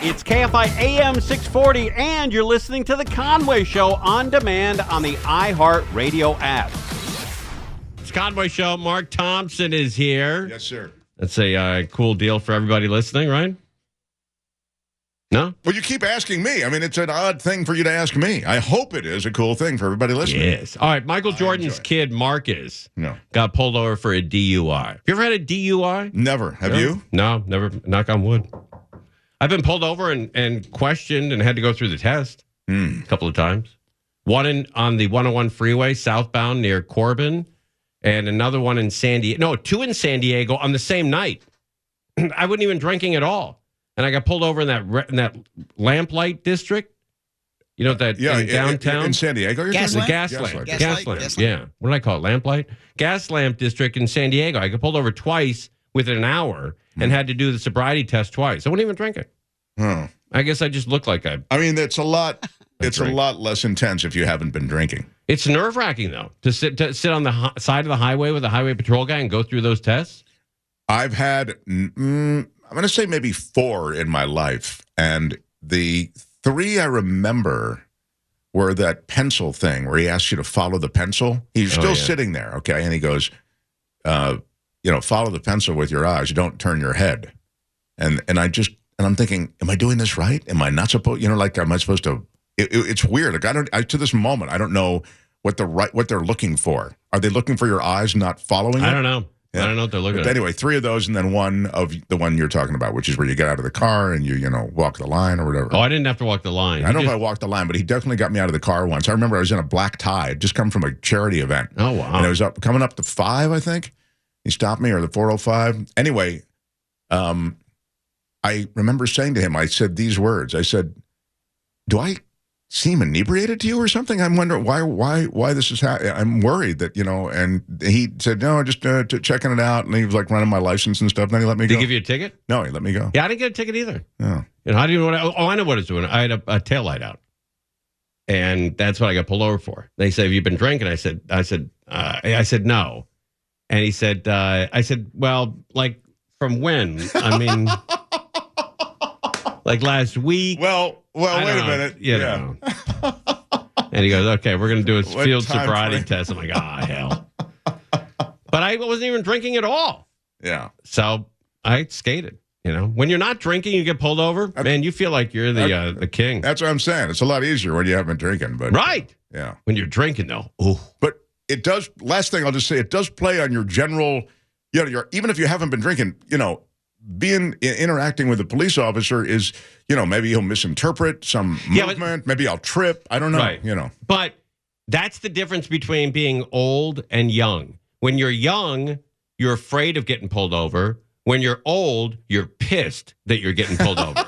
It's KFI AM 640, and you're listening to The Conway Show on demand on the iHeartRadio app. It's Conway Show. Mark Thompson is here. Yes, sir. That's a cool deal for everybody listening, right? No? Well, you keep asking me. I mean, it's an odd thing for you to ask me. I hope it is a cool thing for everybody listening. Yes. All right, Michael Jordan's kid, Marcus, got pulled over for a DUI. You ever had a DUI? Never. Have you? No, never. Knock on wood. I've been pulled over and questioned and had to go through the test a couple of times. One on the 101 freeway, southbound near Corbin, and another one in San Diego. No, two in San Diego on the same night. I wasn't even drinking at all. And I got pulled over in that lamplight district. You know that in downtown? In San Diego? Gas lamp. Yeah. What did I call it? Lamplight? Gas lamp district in San Diego. I got pulled over twice within an hour and had to do the sobriety test twice. I wasn't even drinking. Oh. I guess I just look like I mean, it's a lot. It's a lot less intense if you haven't been drinking. It's nerve-wracking, though, to sit on the side of the highway with a highway patrol guy and go through those tests. I've had, I'm going to say maybe 4 in my life. And the 3 I remember were that pencil thing where he asks you to follow the pencil. He's still sitting there, okay? And he goes, follow the pencil with your eyes. Don't turn your head. And I'm thinking, am I doing this right? Am I not supposed, am I supposed to? It's weird. Like to this moment, I don't know what they're looking for. Are they looking for your eyes not following I it? don't know. Yeah. I don't know what they're looking at. Anyway, 3 of those, and then one of the one you're talking about, which is where you get out of the car and you walk the line or whatever. Oh, I didn't have to walk the line. I don't know if I walked the line, but he definitely got me out of the car once. I remember I was in a black tie. I'd just come from a charity event. Oh, wow. And it was coming up to 5, I think. He stopped me, or the 405. Anyway, I remember saying to him, I said these words. I said, do I seem inebriated to you or something? I'm wondering why this is happening. I'm worried that, and he said, no, just checking it out. And he was like running my license and stuff. And then he let me go. Did he give you a ticket? No, he let me go. Yeah, I didn't get a ticket either. No. How do you know what I know what it's doing. I had a taillight out. And that's what I got pulled over for. They said, have you been drinking? I said, no. And he said, I said, well, like from when? I mean, like last week. Well, wait a minute. Yeah. And he goes, okay, we're going to do a field sobriety test. I'm like, hell. But I wasn't even drinking at all. Yeah. So I skated. When you're not drinking, you get pulled over. Man, you feel like you're the king. That's what I'm saying. It's a lot easier when you haven't been drinking. But right. Yeah. When you're drinking, though. Ooh. But it does. Last thing I'll just say, it does play on your general. Even if you haven't been drinking, interacting with a police officer is, maybe he'll misinterpret some movement. Maybe I'll trip. I don't know. Right. But that's the difference between being old and young. When you're young, you're afraid of getting pulled over. When you're old, you're pissed that you're getting pulled over.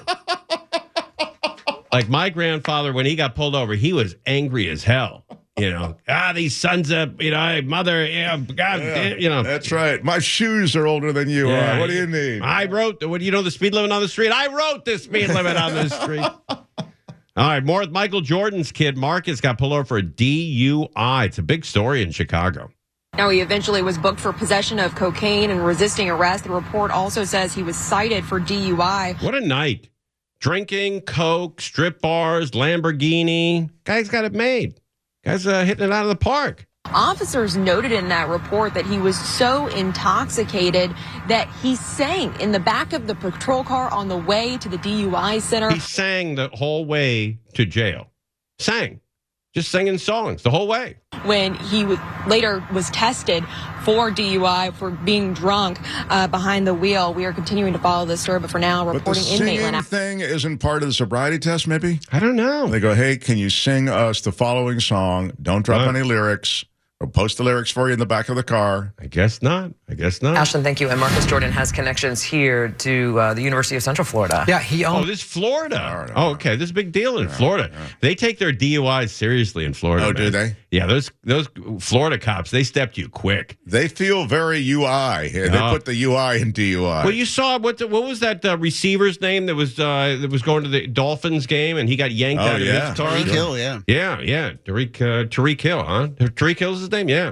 Like my grandfather, when he got pulled over, he was angry as hell. These sons of, mother, God, That's right. My shoes are older than you are. What do you need? I wrote, the speed limit on the street? I wrote the speed limit on the street. All right, more with Michael Jordan's kid, Marcus, got pulled over for a DUI. It's a big story in Chicago. Now, he eventually was booked for possession of cocaine and resisting arrest. The report also says he was cited for DUI. What a night. Drinking, coke, strip bars, Lamborghini. Guy's got it made. Guy's hitting it out of the park. Officers noted in that report that he was so intoxicated that he sang in the back of the patrol car on the way to the DUI center. He sang the whole way to jail. Sang. Just singing songs the whole way. When he later was tested for DUI for being drunk behind the wheel. We are continuing to follow this story, but for now, reporting in Maitland. The singing thing isn't part of the sobriety test, maybe? I don't know. They go, hey, can you sing us the following song? Don't drop any lyrics. We'll post the lyrics for you in the back of the car. I guess not. Ashton, thank you. And Marcus Jordan has connections here to the University of Central Florida. Yeah, he owns. Oh, this is Florida. Oh, okay. This is a big deal in Florida. Yeah. They take their DUIs seriously in Florida. Oh, do they? Yeah, those Florida cops, they stepped you quick. They feel very UI. They put the UI in DUI. Well, you saw what was that receiver's name that was going to the Dolphins game and he got yanked out of his car? Tariq Hill, yeah. Yeah. Tariq Hill, huh? Tariq Hill's his name? Yeah.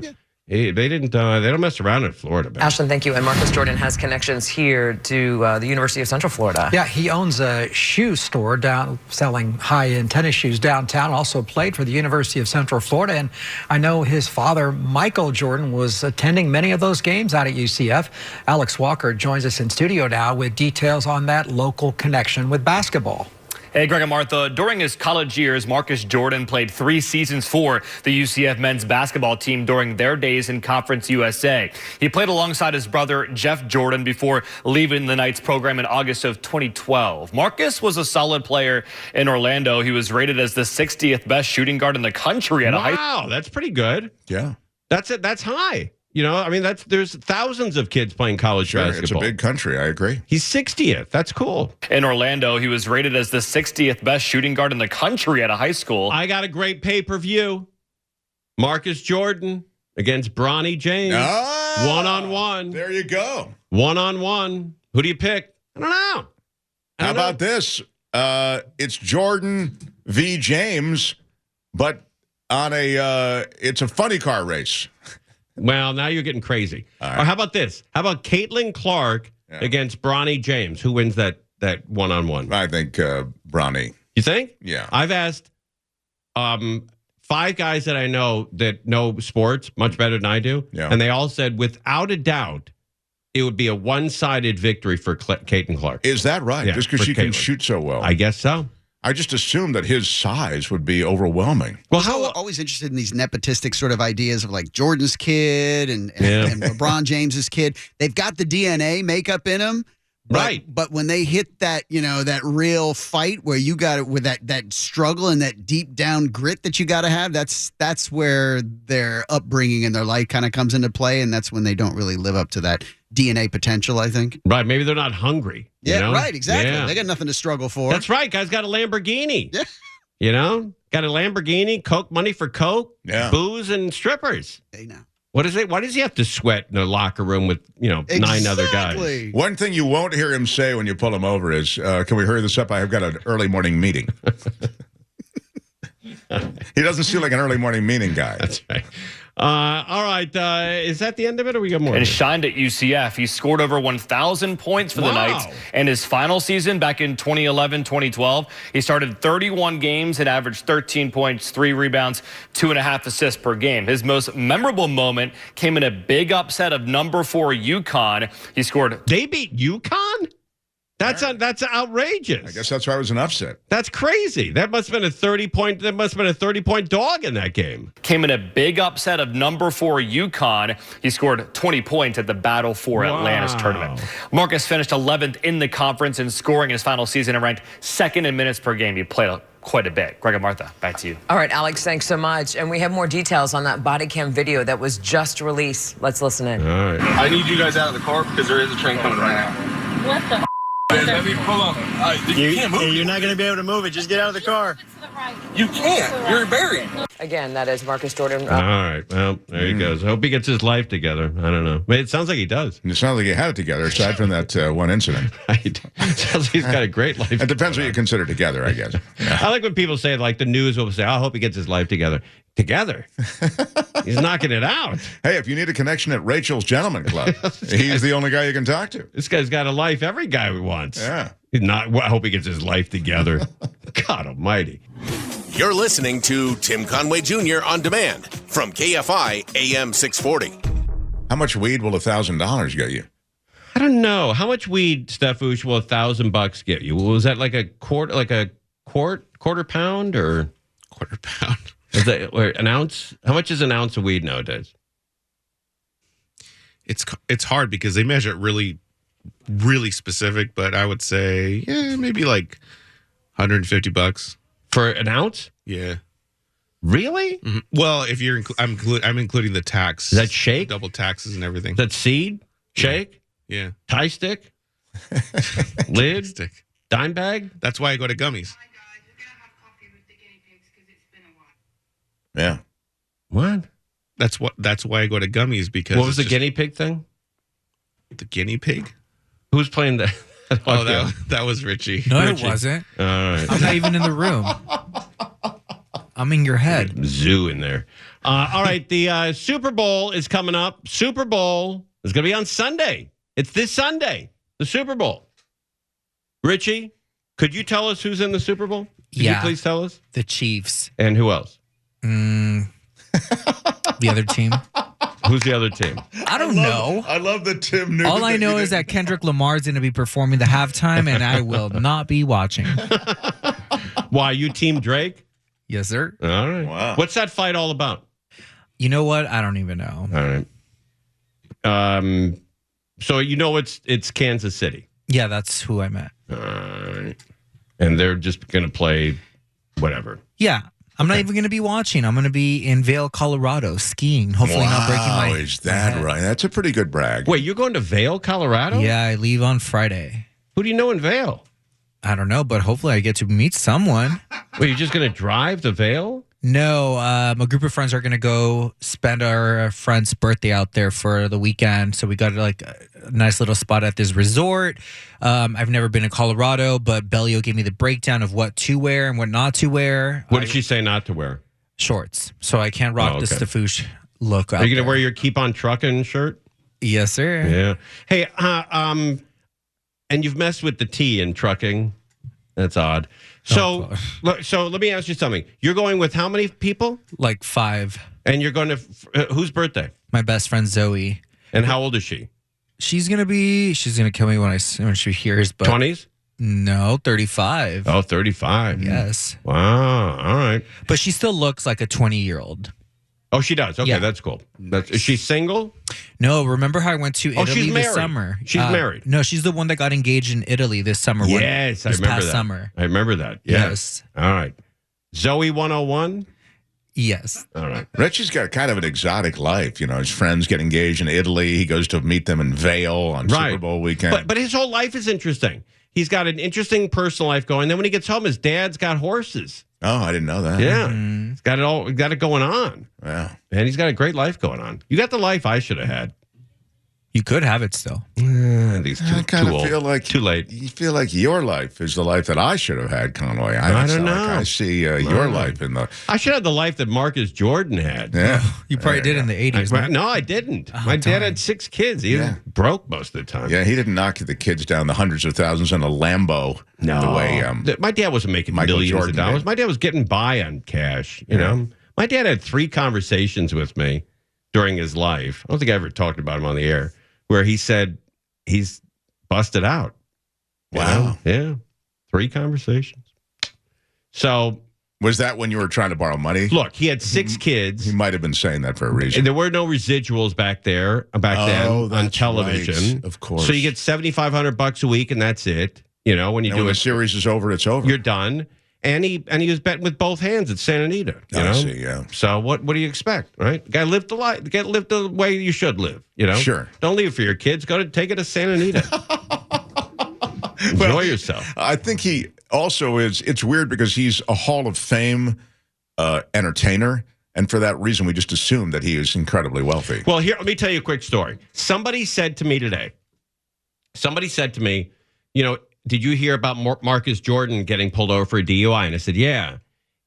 They didn't. They don't mess around in Florida, man. Ashlyn, thank you. And Marcus Jordan has connections here to the University of Central Florida. Yeah, he owns a shoe store down selling high-end tennis shoes downtown. Also played for the University of Central Florida. And I know his father, Michael Jordan, was attending many of those games out at UCF. Alex Walker joins us in studio now with details on that local connection with basketball. Hey, Greg and Martha. During his college years, Marcus Jordan played 3 seasons for the UCF men's basketball team during their days in Conference USA. He played alongside his brother, Jeff Jordan, before leaving the Knights program in August of 2012. Marcus was a solid player in Orlando. He was rated as the 60th best shooting guard in the country at a high. Wow, that's pretty good. Yeah. That's it. That's high. You know, I mean, there's thousands of kids playing college basketball. It's a big country. I agree. He's 60th. That's cool. In Orlando, he was rated as the 60th best shooting guard in the country at a high school. I got a great pay-per-view. Marcus Jordan against Bronny James. One-on-one. There you go. One-on-one. Who do you pick? I don't know. How about this? It's Jordan v. James, but on it's a funny car race. Well, now you're getting crazy. Right. Or how about this? How about Caitlin Clark against Bronny James? Who wins that one-on-one? I think Bronny. You think? Yeah. I've asked 5 guys that I know that know sports much better than I do, and they all said without a doubt it would be a one-sided victory for Caitlin Clark. Is that right? Yeah, just because she can shoot so well? I guess so. I just assumed that his size would be overwhelming. Well, I'm always interested in these nepotistic sort of ideas of like Jordan's kid and LeBron James's kid. They've got the DNA makeup in them. Right. But when they hit that, that real fight where you got it with that struggle and that deep down grit that you got to have, that's where their upbringing and their life kind of comes into play. And that's when they don't really live up to that DNA potential, I think. Right. Maybe they're not hungry. Yeah, right. Exactly. Yeah. They got nothing to struggle for. That's right. Guy's got a Lamborghini. Yeah. Got a Lamborghini, Coke money for Coke, booze and strippers. Hey, now. What is it? Why does he have to sweat in a locker room with, 9 other guys? One thing you won't hear him say when you pull him over is, can we hurry this up? I have got an early morning meeting. He doesn't seem like an early morning meeting guy. That's right. All right. Is that the end of it or we got more? And shined at UCF. He scored over 1,000 points for the Knights. And his final season back in 2011-2012, he started 31 games and averaged 13 points, 3 rebounds, 2.5 assists per game. His most memorable moment came in a big upset of number 4 UConn. He scored. They beat UConn? That's outrageous. I guess that's why it was an upset. That's crazy. That must have been a 30-point dog in that game. Came in a big upset of number 4 UConn. He scored 20 points at the Battle for Atlantis tournament. Marcus finished 11th in the conference in scoring his final season and ranked 2nd in minutes per game. He played quite a bit. Greg and Martha, back to you. All right, Alex, thanks so much. And we have more details on that body cam video that was just released. Let's listen in. All right. I need you guys out of the car because there is a train coming right now. What the Let me pull up. You can't move. You're not going to be able to move it. Just get out of the car. You can't. You're buried. Again, that is Marcus Jordan. All right. Well, there he goes. I hope he gets his life together. I don't know. It sounds like he does. It sounds like he had it together, aside from that one incident. It sounds like he's got a great life. It depends what you consider together, I guess. Yeah. I like when people say, like the news will say, I hope he gets his life together. Together. He's knocking it out. Hey, if you need a connection at Rachel's Gentleman Club, he's the only guy you can talk to. This guy's got a life every guy wants. Yeah. I hope he gets his life together. God almighty. You're listening to Tim Conway Jr. on demand from KFI AM 640. How much weed will $1,000 get you? I don't know. How much weed, Steffush, will $1,000 get you? Was that like a quarter pound or quarter pound? Is that or an ounce? How much is an ounce of weed nowadays? It's hard because they measure it really, really specific. But I would say, maybe like $150 for an ounce. Yeah. Really? Mm-hmm. Well, if you're, I'm including the tax. Is that shake? Double taxes and everything. Is that seed? Shake? Yeah. Tie stick? Lid? Stick. Dime bag? That's why I go to gummies. Yeah. What? That's why I go to gummies because. What was the guinea pig thing? The guinea pig? Who's playing that? Oh, that was Richie. No, Richie. it wasn't. All right. I'm not even in the room. I'm in your head. Zoo in there. All right, the Super Bowl is coming up. Super Bowl is going to be on Sunday. It's this Sunday, the Super Bowl. Richie, could you tell us who's in the Super Bowl? Could you please tell us? The Chiefs. And who else? The other team. Who's the other team? I don't know. I love the Tim Newman. All I know is that Kendrick Lamar's going to be performing the halftime, and I will not be watching. Why, you team Drake? Yes, sir. All right. Wow. What's that fight all about? You know what? I don't even know. All right. So you know it's Kansas City. Yeah, that's who I met. All right. And they're just going to play whatever. Yeah. I'm not even going to be watching. I'm going to be in Vail, Colorado, skiing. Hopefully not breaking my is that head. right? That's a pretty good brag. Wait, you're going to Vail, Colorado? Yeah, I leave on Friday. Who do you know in Vail? I don't know, but hopefully I get to meet someone. Wait, you're just going to drive to Vail? No, a group of friends are going to go spend our friend's birthday out there for the weekend. So we got like a nice little spot at this resort. I've never been to Colorado, but Bellio gave me the breakdown of what to wear and what not to wear. What did she say not to wear? Shorts. So I can't rock the Stafouche look. Are you going to wear your Keep On Truckin' shirt? Yes, sir. Yeah. Hey, and you've messed with the T in trucking. That's odd. So, so let me ask you something. You're going with how many people? Like 5. And you're going to whose birthday? My best friend Zoe. And how old is she? She's gonna kill me when she hears. But 20s? No, 35. Oh, 35. Yes. Wow. All right. But she still looks like a 20-year-old. Oh, she does. Okay, Yeah. that's cool. Is she single? No, remember how I went to Italy she's this married. summer? She's married. No, she's the one that got engaged in Italy this summer. Yes, I remember that. Summer. I remember that. Yes. All right. Zoe 101? Yes. All right. Richie's got kind of an exotic life. You know, his friends get engaged in Italy. He goes to meet them in Vail on Super Bowl weekend. But his whole life is interesting. He's got an interesting personal life going. Then when he gets home, his dad's got horses. Oh, I didn't know that. Yeah. He's got it going on. Wow. And he's got a great life going on. You got the life I should have had. You could have it still. These I kind of old. feel like too late. You feel like your life is the life that I should have had, Conway. I don't know. I see your life in the. I should have the life that Marcus Jordan had. Yeah, you probably did in the 80s. No, I didn't. My dad had 6 kids. He was broke most of the time. Yeah, he didn't knock the kids down the hundreds of thousands in a Lambo. No, the way my dad wasn't making millions of dollars. My dad was getting by on cash. You know, my dad had 3 conversations with me during his life. I don't think I ever talked about him on the air, where he said he's busted out. Wow. Yeah. 3 conversations. So was that when you were trying to borrow money? Look, he had 6 kids. He might have been saying that for a reason. And there were no residuals back then on television. Right. Of course. So you get $7,500 a week and that's it. You know, when the series is over, it's over. You're done. And he was betting with both hands at Santa Anita. You know? I see, yeah. So what do you expect, right? Got to live the life. Got to live the way you should live. You know, sure. Don't leave it for your kids. Go to take it to Santa Anita. Enjoy yourself. I think he also is. It's weird because he's a Hall of Fame entertainer, and for that reason, we just assume that he is incredibly wealthy. Well, here, let me tell you a quick story. Somebody said to me today. You know, did you hear about Marcus Jordan getting pulled over for a DUI? And I said, yeah.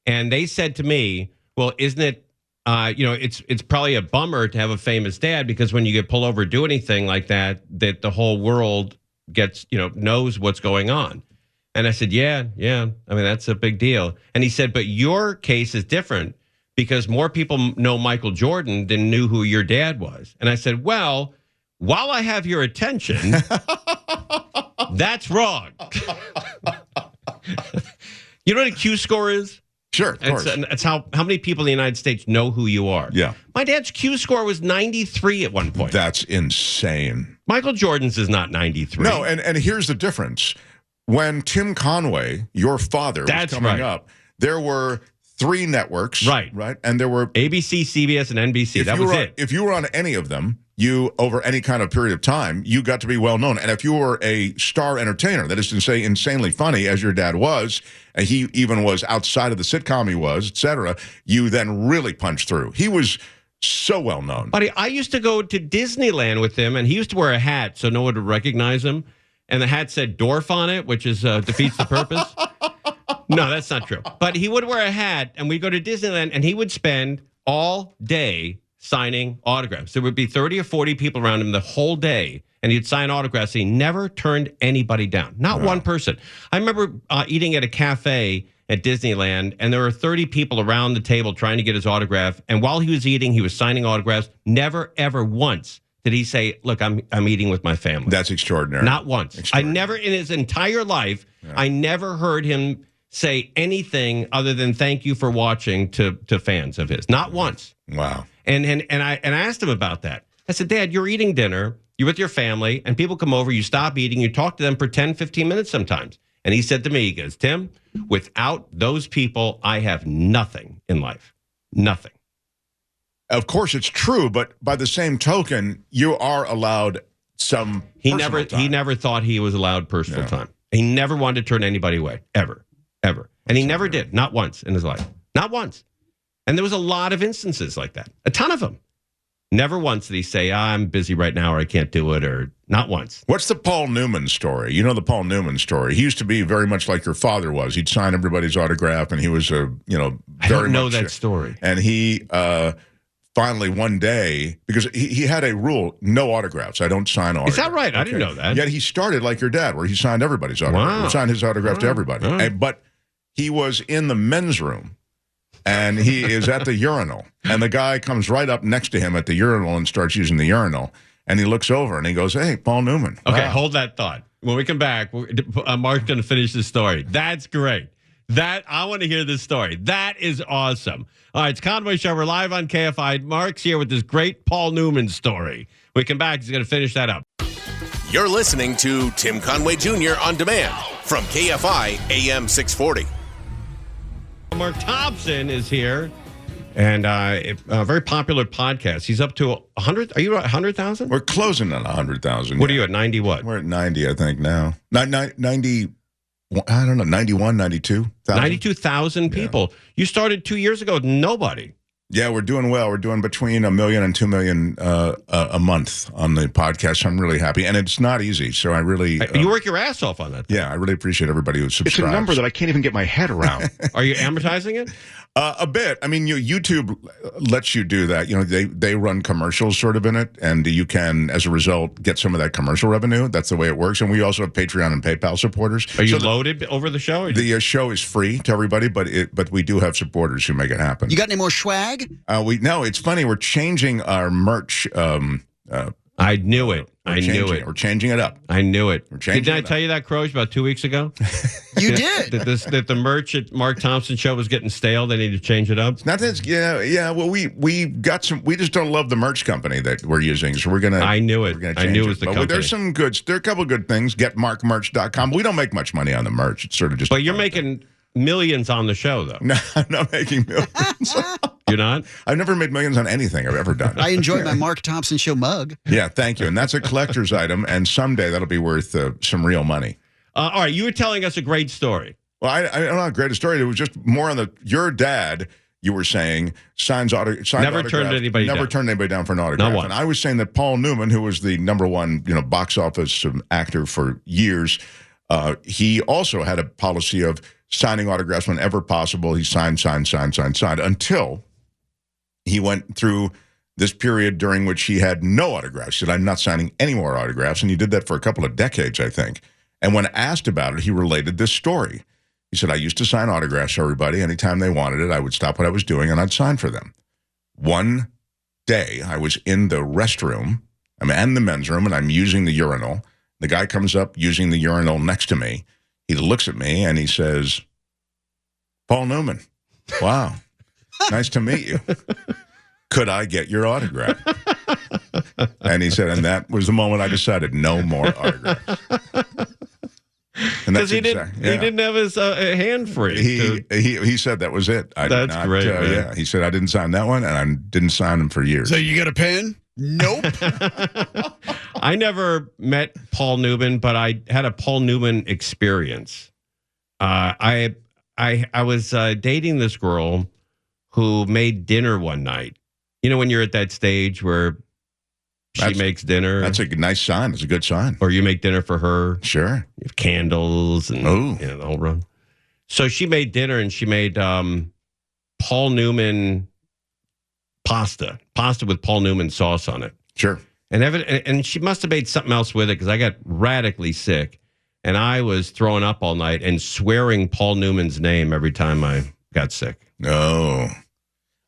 And they said to me, well, isn't it, it's probably a bummer to have a famous dad because when you get pulled over, do anything like that the whole world gets, knows what's going on. And I said, yeah. I mean, that's a big deal. And he said, but your case is different because more people know Michael Jordan than knew who your dad was. And I said, well, while I have your attention, that's wrong. You know what a Q score is? Sure, of course. It's how many people in the United States know who you are. Yeah. My dad's Q score was 93 at one point. That's insane. Michael Jordan's is not 93. No, and here's the difference. When Tim Conway, your father, was coming up, there were 3 networks. Right. And there were ABC, CBS, and NBC. That was it. If you were on any of them, you, over any kind of period of time, you got to be well known. And if you were a star entertainer, that is to say insanely funny, as your dad was, and he even was outside of the sitcom he was, et cetera, you then really punched through. He was so well known. Buddy, I used to go to Disneyland with him, and he used to wear a hat so no one would recognize him. And the hat said Dorf on it, which is defeats the purpose. No, that's not true. But he would wear a hat, and we'd go to Disneyland, and he would spend all day signing autographs. There would be 30 or 40 people around him the whole day, and he'd sign autographs. He never turned anybody down, not one person. I remember eating at a cafe at Disneyland, and there were 30 people around the table trying to get his autograph. And while he was eating, he was signing autographs. Never, ever once did he say, "Look, I'm eating with my family." That's extraordinary. Not once. I never, in his entire life, I never heard him say anything other than "thank you for watching" to fans of his. Not once. Wow. And I asked him about that. I said, "Dad, you're eating dinner, you're with your family, and people come over, you stop eating, you talk to them for 10, 15 minutes sometimes." And he said to me, he goes, "Tim, without those people, I have nothing in life. Nothing." Of course, it's true, but by the same token, you are allowed some. He never thought he was allowed personal time. He never wanted to turn anybody away, ever. And he never did, not once in his life, not once. And there was a lot of instances like that, a ton of them. Never once did he say, "I'm busy right now," or "I can't do it," or not once. What's the Paul Newman story? You know the Paul Newman story. He used to be very much like your father was. He'd sign everybody's autograph, and he was I don't know that story. And he finally one day, because he had a rule, no autographs. I don't sign autographs. Is that right? I didn't know that. Yet he started like your dad, where he signed everybody's autograph. Wow. He signed his autograph to everybody. But he was in the men's room. And he is at the urinal, and the guy comes right up next to him at the urinal and starts using the urinal. And he looks over and he goes, "Hey, Paul Newman." Okay, hold that thought. When we come back, Mark's going to finish the story. That's great. I want to hear this story. That is awesome. All right, it's Conway Show. We're live on KFI. Mark's here with this great Paul Newman story. When we come back, he's going to finish that up. You're listening to Tim Conway Jr. on demand from KFI AM 640. Mark Thompson is here, and a very popular podcast. He's up to 100. Are you at 100,000? We're closing on 100,000. What are you at, 90 what? We're at 90, I think, now. 90, I don't know, 91, 92,000. 92,000 people. Yeah. You started 2 years ago with nobody. Yeah, we're doing well. We're doing between 1 million and 2 million a month on the podcast. I'm really happy. And it's not easy, so I really... you work your ass off on that thing. Yeah, I really appreciate everybody who subscribes. It's a number that I can't even get my head around. Are you amortizing it? A bit. I mean, YouTube lets you do that. You know, they run commercials sort of in it, and you can, as a result, get some of that commercial revenue. That's the way it works. And we also have Patreon and PayPal supporters. Are you loaded over the show? The show is free to everybody, but we do have supporters who make it happen. You got any more swag? No, it's funny. We're changing our merch. I knew it. We're changing it up. I knew it. Didn't I tell you that, Croge, about 2 weeks ago? You did. that the merch at Mark Thompson show was getting stale. They need to change it up. It's not that. Yeah. Well, we got some. We just don't love the merch company that we're using, so we're gonna. I knew it. I knew it was the company. There's some good. There are a couple of good things. GetMarkMerch.com. We don't make much money on the merch. It's sort of just. But you're making millions on the show, though. No, I'm not making millions. You're not? I've never made millions on anything I've ever done. I enjoy my Mark Thompson Show mug. Yeah, thank you. And that's a collector's item, and someday that'll be worth some real money. All right, you were telling us a great story. Well, I don't know how great a story. It was just more on your dad, you were saying, never turned anybody down for an autograph. And I was saying that Paul Newman, who was the #1 box office actor for years, he also had a policy of signing autographs whenever possible. He signed until he went through this period during which he had no autographs. He said, "I'm not signing any more autographs." And he did that for a couple of decades, I think. And when asked about it, he related this story. He said, "I used to sign autographs for everybody. Anytime they wanted it, I would stop what I was doing and I'd sign for them. One day, I was in the restroom, I'm in the men's room, and I'm using the urinal. The guy comes up using the urinal next to me. He looks at me and he says, 'Paul Newman, wow, nice to meet you. Could I get your autograph?' And he said, and that was the moment I decided no more autographs." Because he didn't have his hand free. He said that was it. That's great. Yeah, he said I didn't sign that one, and I didn't sign them for years. So you got a pen? Nope. I never met Paul Newman, but I had a Paul Newman experience. I was dating this girl who made dinner one night. You know, when you're at that stage where she makes dinner. That's a nice sign. It's a good sign. Or you make dinner for her. Sure. You have candles and the whole run. So she made dinner and she made Paul Newman pasta with Paul Newman sauce on it. Sure. And she must have made something else with it because I got radically sick and I was throwing up all night and swearing Paul Newman's name every time I got sick. No.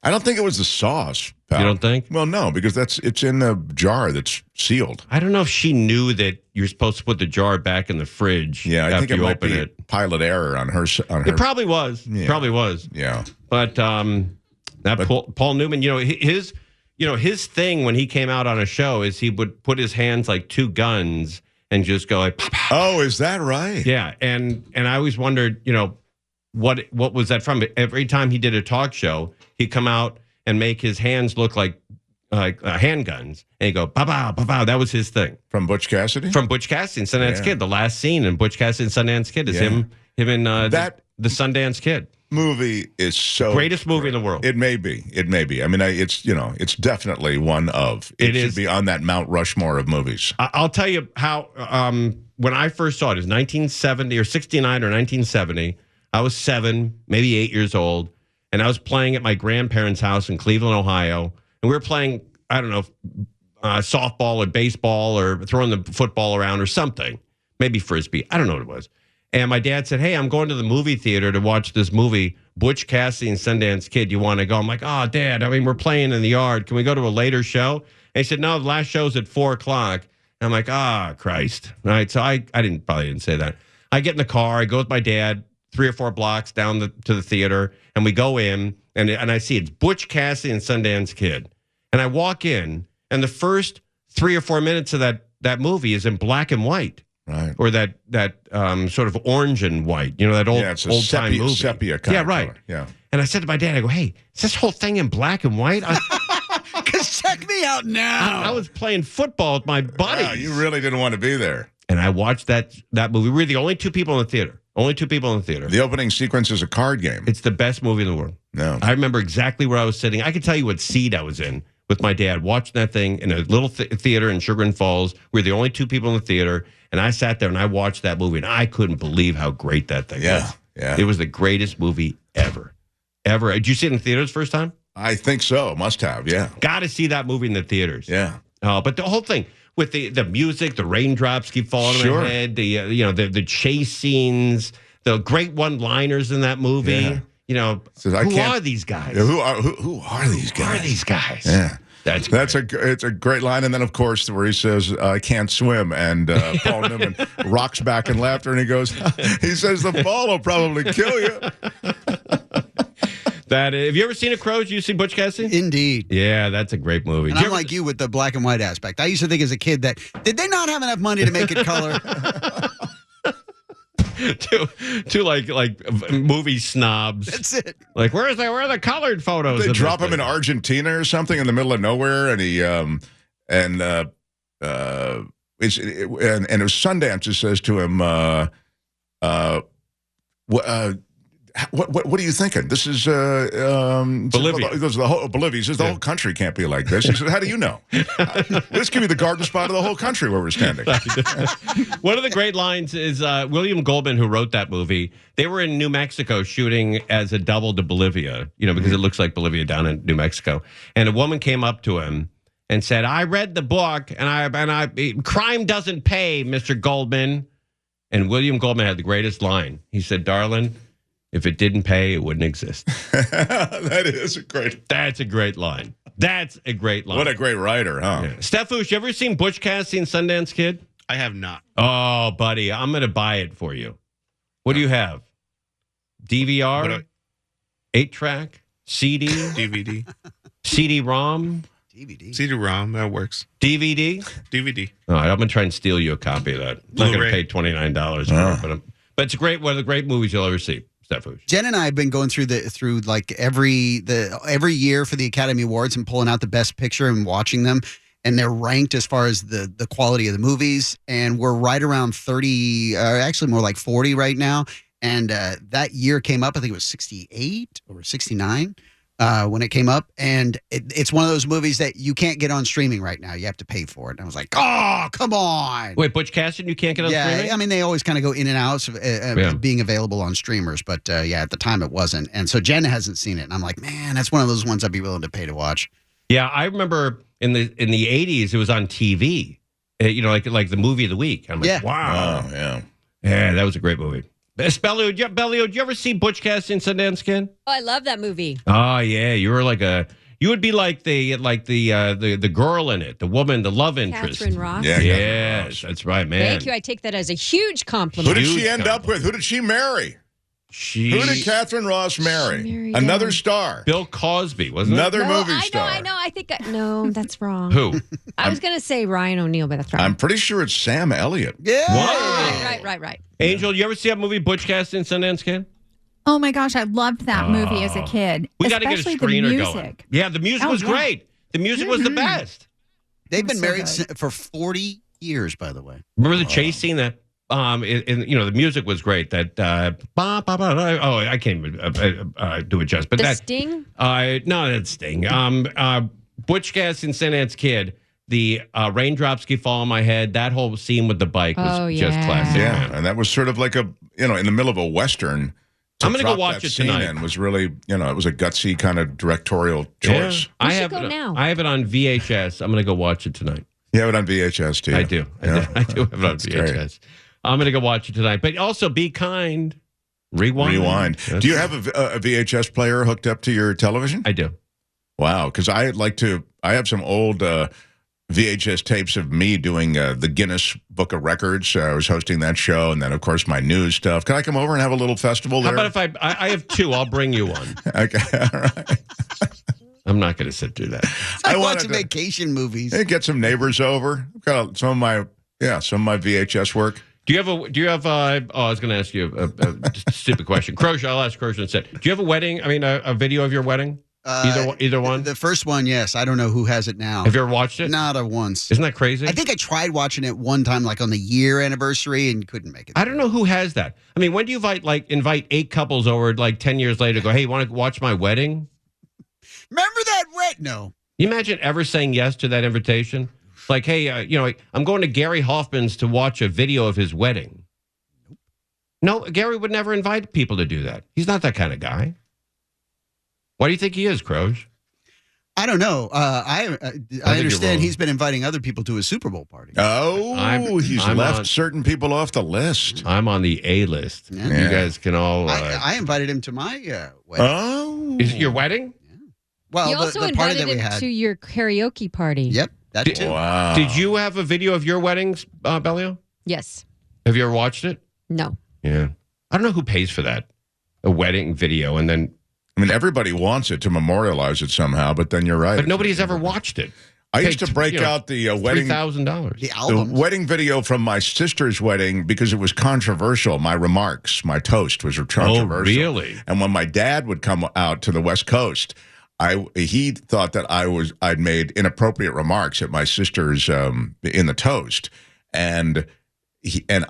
I don't think it was the sauce, pal. You don't think? Well, no, because it's in a jar that's sealed. I don't know if she knew that you're supposed to put the jar back in the fridge. Yeah, I after think it you might open be it. pilot error on her. It probably was. Yeah. Probably was. Yeah. But Paul Newman, his thing when he came out on a show is he would put his hands like two guns and just go like, pop. Oh, is that right? Yeah, and I always wondered, what was that from? Every time he did a talk show, he'd come out and make his hands look like handguns, and he'd go, "Pow, pow, pow." That was his thing. From Butch Cassidy? From Butch Cassidy and Sundance Kid. The last scene in Butch Cassidy and Sundance Kid is him in the Sundance Kid. Movie is so greatest movie in the world. It may be. I mean, it's definitely one of. It should be on that Mount Rushmore of movies. I'll tell you how. When I first saw it, it was 1970 or 69 or 1970. I was 7, maybe 8 years old, and I was playing at my grandparents' house in Cleveland, Ohio, and we were playing, I don't know, softball or baseball or throwing the football around or something, maybe Frisbee. I don't know what it was. And my dad said, "Hey, I'm going to the movie theater to watch this movie, Butch Cassidy and Sundance Kid. You want to go?" I'm like, "Oh, Dad, I mean, we're playing in the yard. Can we go to a later show?" And he said, "No, the last show's at 4:00. And I'm like, Christ. All right, so I probably didn't say that. I get in the car. I go with my dad 3 or 4 blocks down to the theater, and we go in, and I see it's Butch Cassidy and Sundance Kid. And I walk in, and the first 3 or 4 minutes of that movie is in black and white. Right. Or that sort of orange and white, that old time movie. Sepia kind of right. color. Yeah. And I said to my dad, I go, "Hey, is this whole thing in black and white?" Because check me out now. I was playing football with my buddies. Wow, you really didn't want to be there. And I watched that movie. We were the only 2 people in the theater. Only 2 people in the theater. The opening sequence is a card game. It's the best movie in the world. No. I remember exactly where I was sitting. I could tell you what seat I was in with my dad watching that thing in a little theater in Sugar and Falls. We were the only 2 people in the theater. And I sat there and I watched that movie, and I couldn't believe how great that thing was. Yeah. It was the greatest movie ever. Ever. Did you see it in the theaters first time? I think so. Must have, yeah. Got to see that movie in the theaters. Yeah. But the whole thing with the music, the raindrops keep falling on my head, the chase scenes, the great one-liners in that movie. Yeah. Who are these guys? Who are these guys? Who are these guys? Yeah. It's a great line. And then, of course, where he says, "I can't swim." And Paul Newman rocks back in laughter, and he says, "The fall will probably kill you." Have you ever seen a Crows? You see Butch Cassidy? Indeed. Yeah, that's a great movie. And I'm like you with the black and white aspect. I used to think as a kid that, did they not have enough money to make it color? to like movie snobs. That's it. Like, where are the colored photos? They drop him in Argentina or something in the middle of nowhere, and he it was Sundance who says to him, what are you thinking? This is Bolivia. He goes, Bolivia. He says, the whole country can't be like this. He said, "How do you know?" This could be the garden spot of the whole country where we're standing. One of the great lines is William Goldman, who wrote that movie. They were in New Mexico shooting as a double to Bolivia, because it looks like Bolivia down in New Mexico. And a woman came up to him and said, "I read the book, and crime doesn't pay, Mr. Goldman." And William Goldman had the greatest line. He said, "Darling, if it didn't pay, it wouldn't exist." That's a great line. That's a great line. What a great writer, huh? Yeah. Steffush, you ever seen Butch Cassidy and Sundance Kid? I have not. Oh, buddy, I'm going to buy it for you. What do you have? DVR? 8-track? CD? DVD? CD-ROM? DVD. CD-ROM, that works. DVD? DVD. All right, I'm going to try and steal you a copy of that. I'm not going to pay $29 for it, but it's one of the great movies you'll ever see. Jen and I have been going through like every year for the Academy Awards and pulling out the best picture and watching them, and they're ranked as far as the quality of the movies, and we're right around 30, actually more like 40 right now. And that year came up, I think it was 68 or 69, when it came up, and it's one of those movies that you can't get on streaming right now. You have to pay for it. And I was like, oh, come on. Wait, Butch Cassidy, you can't get on streaming? Yeah, I mean, they always kind of go in and out of being available on streamers, but at the time it wasn't. And so Jen hasn't seen it, and I'm like, man, that's one of those ones I'd be willing to pay to watch. Yeah, I remember in the 80s, it was on TV, like the movie of the week. I'm like, wow. Oh, yeah. Yeah, that was a great movie. Bellio, did you ever see Butch Cassidy and Sundance Kid? Oh, I love that movie. Oh yeah, you would be like the girl in it, the woman, the love interest. Catherine Ross. Yeah, yes, that's right, man. Thank you. I take that as a huge compliment. Who did she end up with? Who did she marry? Who did Catherine Ross marry? Another star. Bill Cosby, wasn't it? Another movie star. I know. I think no, that's wrong. Who? I was going to say Ryan O'Neal, but that's wrong. I'm pretty sure it's Sam Elliott. Yeah. Wow. Right. Angel, you ever see that movie Butch Cassidy and Sundance Kid? Oh my gosh, I loved that movie as a kid. We got to get a screener the going. music. Yeah, the music was great. The music was the best. They've been married for 40 years, by the way. Remember the chase scene that the music was great. That I can't even do it justice. But the Sting? No, that's Sting. Butch Cassidy and Sundance Kid. The raindrops keep falling on my head. That whole scene with the bike was just classic. Yeah, man. and that was sort of like in the middle of a Western. I'm going to go watch it tonight. And was really, it was a gutsy kind of directorial choice. Yeah. I have it on VHS. I'm going to go watch it tonight. You have it on VHS too. I do. Yeah. I do have it on VHS. Great. I'm going to go watch it tonight. But also be kind. Rewind. Do you have a VHS player hooked up to your television? I do. Wow, because I have some old VHS tapes of me doing the Guinness Book of Records. I was hosting that show, and then, of course, my news stuff. Can I come over and have a little festival there? How about if I have two, I'll bring you one. Okay, all right. I'm not going to sit through that. I watch vacation movies. Hey, get some neighbors over. I've got some of my VHS work. Do you have I was going to ask you a stupid question. Crozier, I'll ask Crozier instead. Do you have a wedding? I mean, a video of your wedding? Either one? The first one, yes. I don't know who has it now. Have you ever watched it? Not once. Isn't that crazy? I think I tried watching it one time, like on the year anniversary, and couldn't make it. I don't know who has that. I mean, when do you invite 8 couples over 10 years later to go, hey, you want to watch my wedding? Remember that No. You imagine ever saying yes to that invitation? Like, hey, I'm going to Gary Hoffman's to watch a video of his wedding. No, Gary would never invite people to do that. He's not that kind of guy. Why do you think he is, Croge? I don't know. I understand he's been inviting other people to his Super Bowl party. Oh, he's left certain people off the list. I'm on the A list. Yeah. You guys can all... I invited him to my wedding. Oh. Is it your wedding? Yeah. Well, you also the party invited that we him had. to your karaoke party. Yep, that too. Wow. Did you have a video of your weddings, Bellio? Yes. Have you ever watched it? No. Yeah. I don't know who pays for that. A wedding video and then... I mean, everybody wants it to memorialize it somehow, but then you're right. But nobody's ever watched it. I used to break out the wedding $3,000. The album, the wedding video from my sister's wedding because it was controversial. My remarks, my toast was controversial. Oh, really? And when my dad would come out to the West Coast, he thought that I'd made inappropriate remarks at my sister's in the toast, and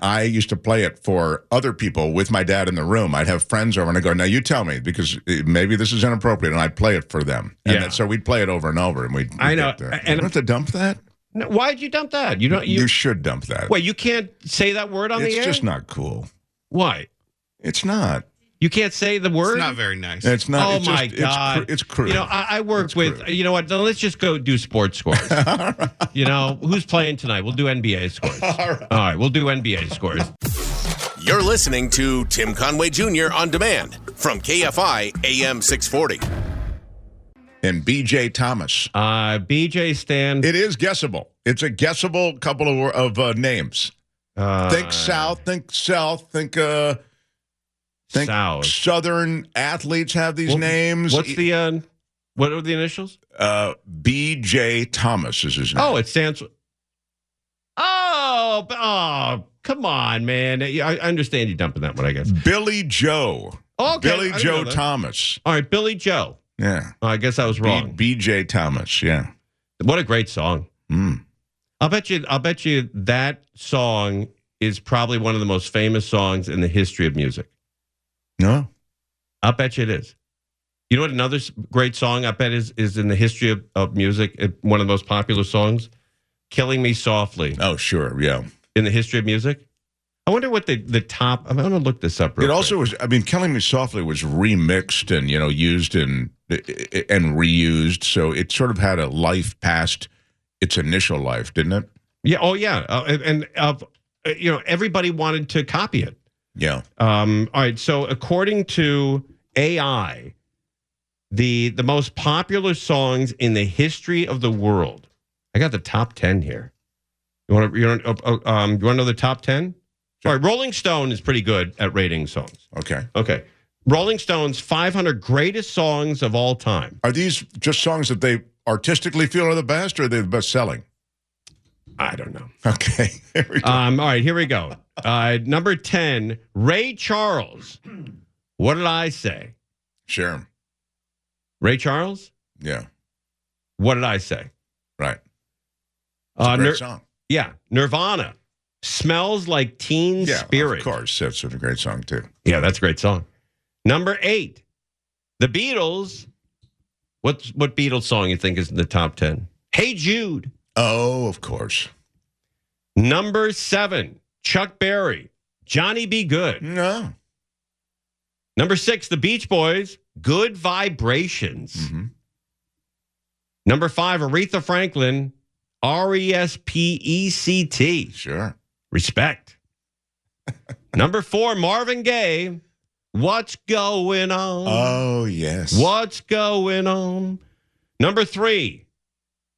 I used to play it for other people with my dad in the room. I'd have friends over and I go, now you tell me because maybe this is inappropriate, and I'd play it for them. And then, so we'd play it over and over, and we'd I know. And you don't have to dump that. No, why'd you dump that? You don't. You should dump that. Wait, you can't say that word on the air? It's just not cool. Why? It's not. You can't say the word? It's not very nice. It's not. Oh, it's my just, God. It's crude. You know, I work with, crude. You know what? Let's just go do sports scores. Right. You know, who's playing tonight? We'll do NBA scores. All right, we'll do NBA scores. You're listening to Tim Conway Jr. On Demand from KFI AM 640. And B.J. Thomas. B.J. Stan. It is guessable. It's a guessable couple of names. Think South, think South, think South. Southern athletes have these names. What's the what are the initials? B.J. Thomas is his name. Oh, it stands for... Oh, come on, man. I understand you dumping that one, I guess. Billy Joe. Okay. Billy Joe Thomas. All right, Billy Joe. Yeah. Oh, I guess I was wrong. B.J. Thomas, yeah. What a great song. Mm. I'll bet you that song is probably one of the most famous songs in the history of music. No. I'll bet you it is. You know what another great song I bet is in the history of music, one of the most popular songs? Killing Me Softly. Oh, sure, yeah. In the history of music? I wonder what the top, I'm going to look this up real quick. Also was, Killing Me Softly was remixed and, used and reused, so it sort of had a life past its initial life, didn't it? Yeah, oh yeah. Everybody wanted to copy it. Yeah. All right, so according to AI, the most popular songs in the history of the world. I got the top 10 here. You want to know the top 10? Sure. All right, Rolling Stone is pretty good at rating songs. Okay. Rolling Stone's 500 greatest songs of all time. Are these just songs that they artistically feel are the best, or are they the best selling? I don't know. Okay. Here we go. All right, here we go. Number 10, Ray Charles. What did I say? Sure. Ray Charles? Yeah. What did I say? Right. It's a great song. Yeah. Nirvana. Smells Like Teen Spirit. Of course. That's a great song, too. Yeah, that's a great song. Number 8, The Beatles. What Beatles song you think is in the top 10? Hey Jude. Oh, of course. Number 7, Chuck Berry. Johnny Be Good. No. Number 6, The Beach Boys. Good Vibrations. Mm-hmm. Number 5, Aretha Franklin. RESPECT. Sure. Respect. Number 4, Marvin Gaye. What's going on? Oh, yes. What's going on? Number 3,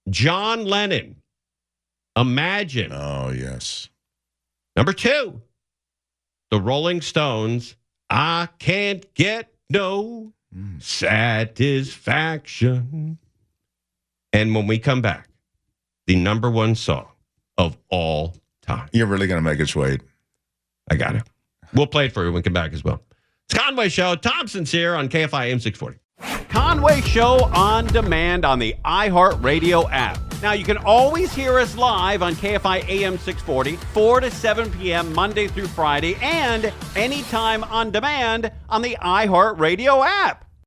John Lennon. Imagine. Oh, yes. Number 2, the Rolling Stones. I can't get no satisfaction. And when we come back, the number 1 song of all time. You're really going to make us wait. I got it. We'll play it for you when we come back as well. It's Conway Show. Thompson's here on KFI AM 640. Conway Show on demand on the iHeartRadio app. Now, you can always hear us live on KFI AM 640, 4 to 7 p.m. Monday through Friday, and anytime on demand on the iHeartRadio app.